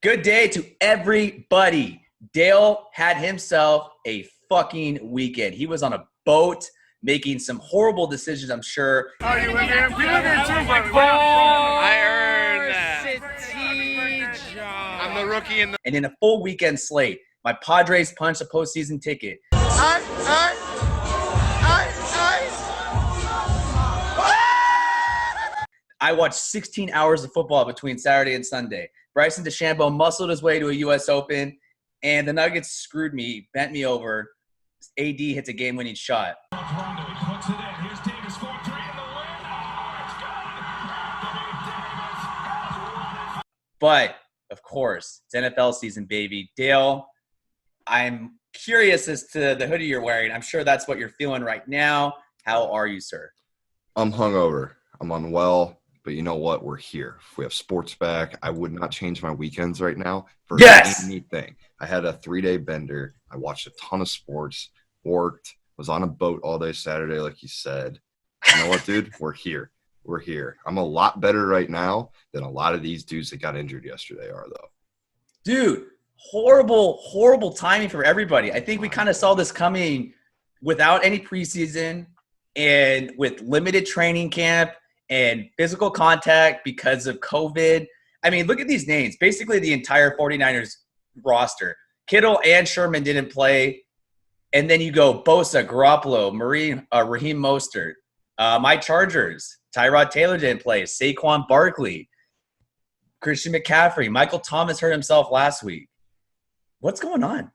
Good day to everybody. Dale had himself a fucking weekend. He was on a boat making some horrible decisions, I'm sure. Oh, you live here? We live here too, but I earned that. I'm the rookie in the. And in a full weekend slate, my Padres punched a postseason ticket. I watched 16 hours of football between Saturday and Sunday. Bryson DeChambeau muscled his way to a U.S. Open, and the Nuggets screwed me, bent me over. AD hits a game-winning shot. But, of course, it's NFL season, baby. Dale, I'm curious as to the hoodie you're wearing. I'm sure that's what you're feeling right now. How are you, sir? I'm hungover. I'm unwell. But you know what? We're here. If we have sports back, I would not change my weekends right now for anything. I had a 3-day bender. I watched a ton of sports, worked, was on a boat all day Saturday, like you said. You know what, dude? We're here. We're here. I'm a lot better right now than a lot of these dudes that got injured yesterday are, though. Dude, horrible timing for everybody. I think we kind of saw this coming without any preseason and with limited training camp and physical contact because of COVID. I mean, look at these names. Basically, the entire 49ers roster. Kittle and Sherman didn't play. And then you go Bosa, Garoppolo, Raheem Mostert. My Chargers, Tyrod Taylor didn't play. Saquon Barkley, Christian McCaffrey. Michael Thomas hurt himself last week. What's going on?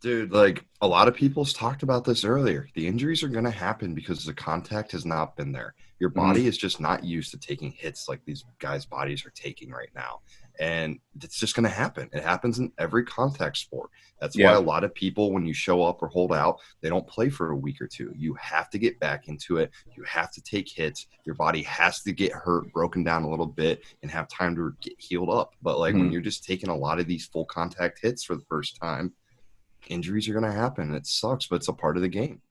Dude, like a lot of people's talked about this earlier. The injuries are going to happen because the contact has not been there. Your body is just not used to taking hits like these guys' bodies are taking right now. And it's just going to happen. It happens in every contact sport. That's why a lot of people, when you show up or hold out, they don't play for a week or two. You have to get back into it. You have to take hits. Your body has to get hurt, broken down a little bit, and have time to get healed up. But like when you're just taking a lot of these full contact hits for the first time, injuries are going to happen. It sucks, but it's a part of the game.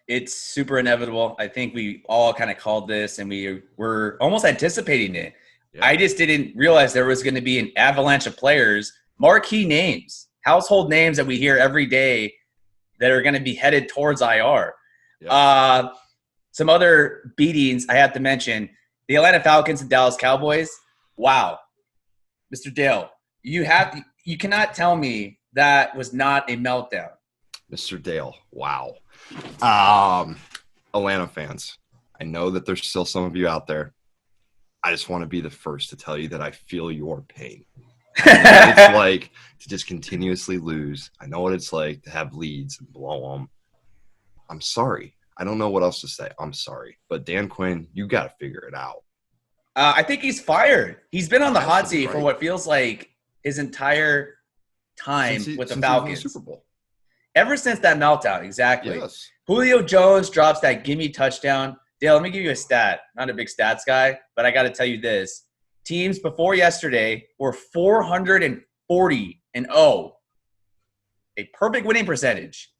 It's super inevitable. I think we all kind of called this, and we were almost anticipating it. Yeah. I just didn't realize there was going to be an avalanche of players, marquee names, household names that we hear every day that are going to be headed towards IR. Yeah. Some other beatings I have to mention. The Atlanta Falcons and Dallas Cowboys. Wow. Mr. Dale, you cannot tell me that was not a meltdown. Mr. Dale, wow. Atlanta fans, I know that there's still some of you out there. I just want to be the first to tell you that I feel your pain. I know what it's like to just continuously lose. I know what it's like to have leads and blow them. I'm sorry. I don't know what else to say. I'm sorry. But Dan Quinn, you got to figure it out. I think he's fired. He's been on the hot seat for what feels like his entire time with the Falcons. Super Bowl. Ever since that meltdown, exactly. Yes. Julio Jones drops that gimme touchdown. Dale, let me give you a stat. Not a big stats guy, but I got to tell you this. Teams before yesterday were 440-0. A perfect winning percentage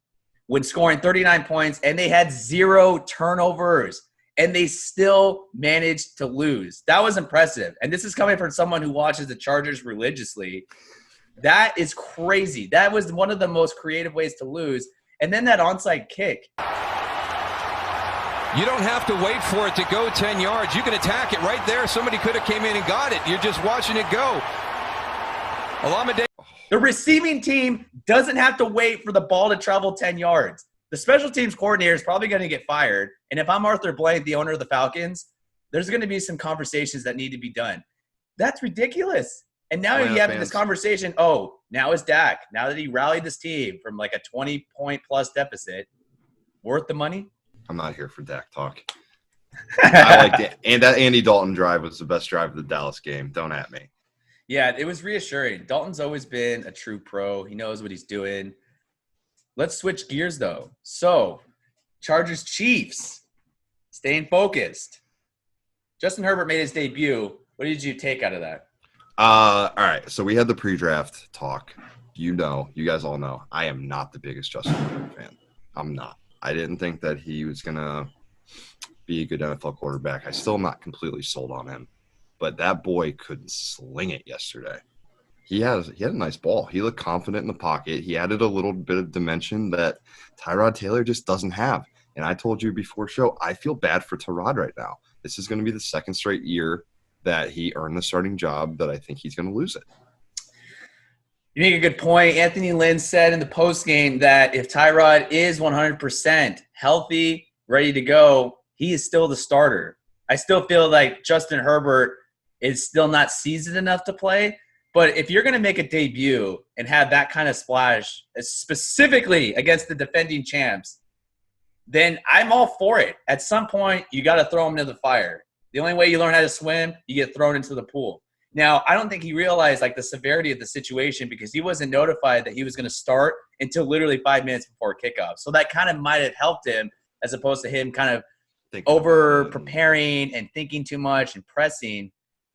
when scoring 39 points, and they had 0 turnovers, and they still managed to lose. That was impressive. And this is coming from someone who watches the Chargers religiously. That is crazy. That was one of the most creative ways to lose. And then that onside kick. You don't have to wait for it to go 10 yards. You can attack it right there. Somebody could have came in and got it. You're just watching it go. The receiving team doesn't have to wait for the ball to travel 10 yards. The special teams coordinator is probably going to get fired. And if I'm Arthur Blank, the owner of the Falcons, there's going to be some conversations that need to be done. That's ridiculous. And now you're having this conversation, now it's Dak. Now that he rallied this team from like a 20-point-plus deficit, worth the money? I'm not here for Dak talk. I liked it. And that Andy Dalton drive was the best drive of the Dallas game. Don't at me. Yeah, it was reassuring. Dalton's always been a true pro. He knows what he's doing. Let's switch gears, though. So, Chargers-Chiefs, staying focused. Justin Herbert made his debut. What did you take out of that? All right, so we had the pre-draft talk. You guys all know, I am not the biggest Justin Herbert fan. I'm not. I didn't think that he was going to be a good NFL quarterback. I still am not completely sold on him. But that boy could sling it yesterday. He had a nice ball. He looked confident in the pocket. He added a little bit of dimension that Tyrod Taylor just doesn't have. And I told you before show, I feel bad for Tyrod right now. This is going to be the second straight year that he earned the starting job that I think he's going to lose it. You make a good point. Anthony Lynn said in the postgame that if Tyrod is 100% healthy, ready to go, he is still the starter. I still feel like Justin Herbert is still not seasoned enough to play. But if you're going to make a debut and have that kind of splash, specifically against the defending champs, then I'm all for it. At some point, you got to throw him into the fire. The only way you learn how to swim, you get thrown into the pool. Now, I don't think he realized the severity of the situation because he wasn't notified that he was going to start until literally 5 minutes before kickoff. So that kind of might have helped him as opposed to him kind of over-preparing and thinking too much and pressing.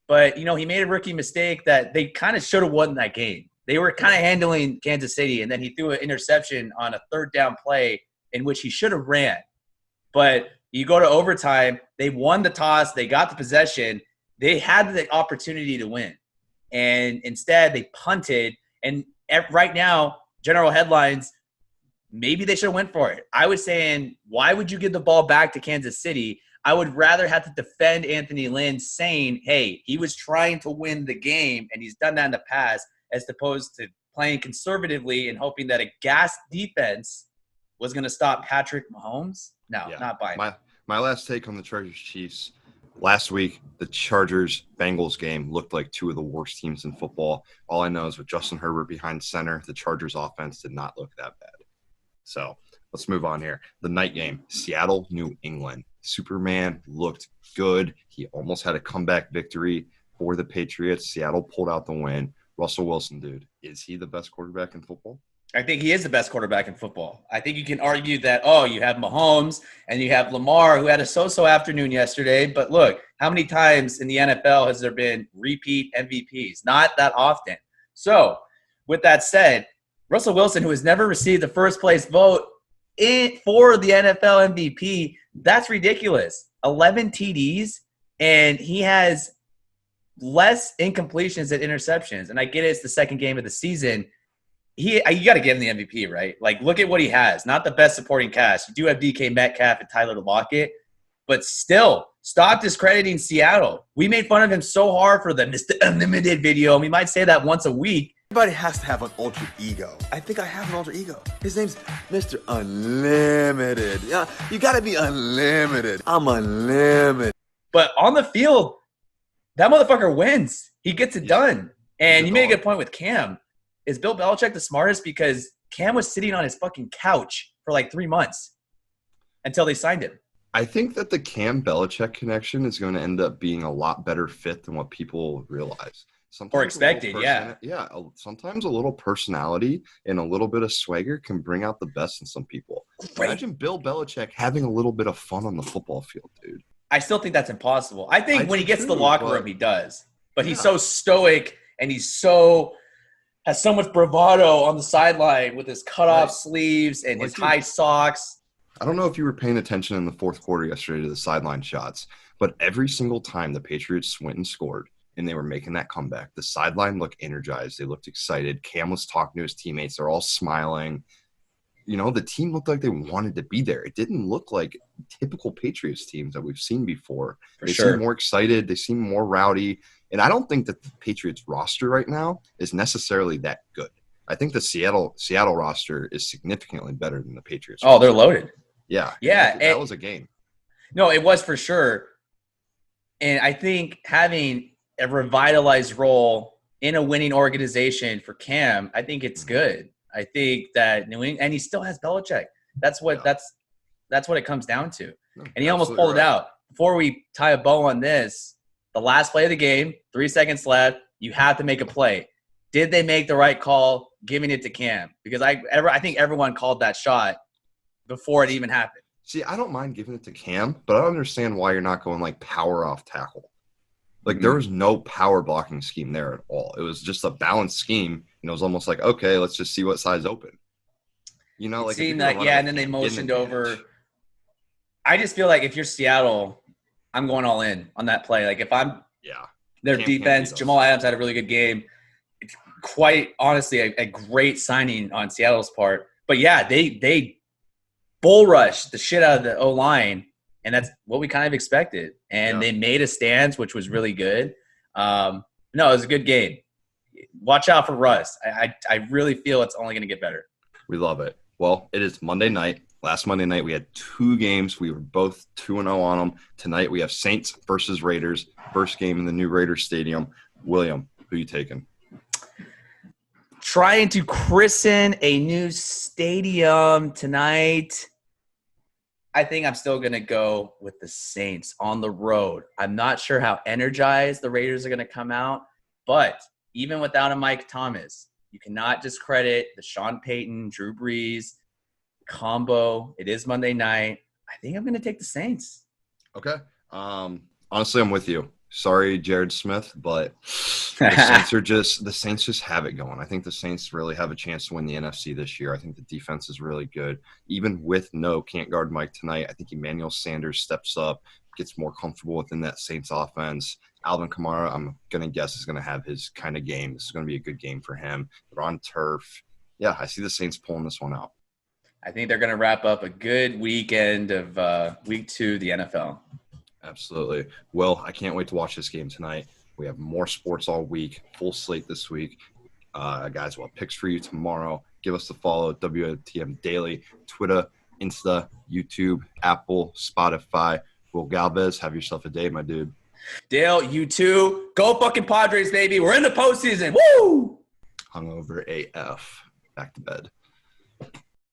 But, he made a rookie mistake that they kind of should have won that game. They were kind of handling Kansas City, and then he threw an interception on a third down play in which he should have ran. But you go to overtime, they won the toss, they got the possession, they had the opportunity to win. And instead, they punted. And right now, general headlines, maybe they should have went for it. I was saying, why would you give the ball back to Kansas City? I would rather have to defend Anthony Lynn saying, hey, he was trying to win the game, and he's done that in the past, as opposed to playing conservatively and hoping that a gas defense was going to stop Patrick Mahomes. No, not buying it. My last take on the Chargers-Chiefs. Last week, the Chargers-Bengals game looked like two of the worst teams in football. All I know is with Justin Herbert behind center, the Chargers offense did not look that bad. So let's move on here. The night game, Seattle, New England. Superman looked good. He almost had a comeback victory for the Patriots. Seattle pulled out the win. Russell Wilson, dude, is he the best quarterback in football? I think he is the best quarterback in football. I think you can argue that, you have Mahomes and you have Lamar, who had a so-so afternoon yesterday. But look, how many times in the NFL has there been repeat MVPs? Not that often. So with that said, Russell Wilson, who has never received the first place vote for the NFL MVP, that's ridiculous. 11 TDs, and he has less incompletions than interceptions. And I get it, it's the second game of the season. You got to give him the MVP, right? Look at what he has. Not the best supporting cast. You do have DK Metcalf and Tyler Lockett, but still, stop discrediting Seattle. We made fun of him so hard for the Mr. Unlimited video, and we might say that once a week. Everybody has to have an alter ego. I think I have an alter ego. His name's Mr. Unlimited. Yeah, you got to be unlimited. I'm unlimited. But on the field, that motherfucker wins. He gets it done. And you made a good point with Cam. Is Bill Belichick the smartest? Because Cam was sitting on his fucking couch for 3 months until they signed him. I think that the Cam Belichick connection is going to end up being a lot better fit than what people realize. Sometimes or expected, yeah. Yeah, sometimes a little personality and a little bit of swagger can bring out the best in some people. Right. Imagine Bill Belichick having a little bit of fun on the football field, dude. I still think that's impossible. I think when he gets to the locker room, he does. But he's so stoic and has so much bravado on the sideline with his cut-off sleeves and his high socks. I don't know if you were paying attention in the fourth quarter yesterday to the sideline shots, but every single time the Patriots went and scored and they were making that comeback, the sideline looked energized. They looked excited. Cam was talking to his teammates. They're all smiling. The team looked like they wanted to be there. It didn't look like typical Patriots teams that we've seen before. They seem more excited. They seem more rowdy. And I don't think that the Patriots roster right now is necessarily that good. I think the Seattle roster is significantly better than the Patriots. Oh, they're loaded. Yeah. Yeah. That was a game. No, it was for sure. And I think having a revitalized role in a winning organization for Cam, I think it's good. I think that New England, and he still has Belichick. That's what it comes down to. No, and he almost pulled it out. Before we tie a bow on this, the last play of the game, 3 seconds left, you have to make a play. Did they make the right call giving it to Cam? Because I think everyone called that shot before it even happened. See, I don't mind giving it to Cam, but I don't understand why you're not going power off tackle. There was no power blocking scheme there at all. It was just a balanced scheme, and it was almost okay, let's just see what side's open. It seemed and then they motioned over. I just feel like if you're Seattle, I'm going all in on that play. If I'm their defense, Jamal Adams had a really good game. quite honestly a great signing on Seattle's part. But yeah, they bull rushed the shit out of the O-line, and that's what we kind of expected. And they made a stance, which was really good. No, it was a good game. Watch out for Russ. I really feel it's only going to get better. We love it. Well, it is Monday night. Last Monday night, we had 2 games. We were both 2-0 on them. Tonight, we have Saints versus Raiders. First game in the new Raiders Stadium. William, who you taking? Trying to christen a new stadium tonight. I think I'm still going to go with the Saints on the road. I'm not sure how energized the Raiders are going to come out, but even without a Mike Thomas, you cannot discredit the Sean Payton, Drew Brees combo. It is Monday night. I think I'm going to take the Saints. Okay. Honestly, I'm with you. Sorry, Jared Smith, but the Saints just have it going. I think the Saints really have a chance to win the NFC this year. I think the defense is really good. Even with can't guard Mike tonight, I think Emmanuel Sanders steps up, gets more comfortable within that Saints offense. Alvin Kamara, I'm going to guess, is going to have his kind of game. This is going to be a good game for him. They're on turf. Yeah, I see the Saints pulling this one out. I think they're going to wrap up a good weekend of week 2 of the NFL. Absolutely. Well, I can't wait to watch this game tonight. We have more sports all week, full slate this week. Guys, we'll have picks for you tomorrow. Give us a follow, WTM Daily, Twitter, Insta, YouTube, Apple, Spotify. Will Galvez, have yourself a day, my dude. Dale, you too. Go fucking Padres, baby. We're in the postseason. Woo! Hungover AF. Back to bed.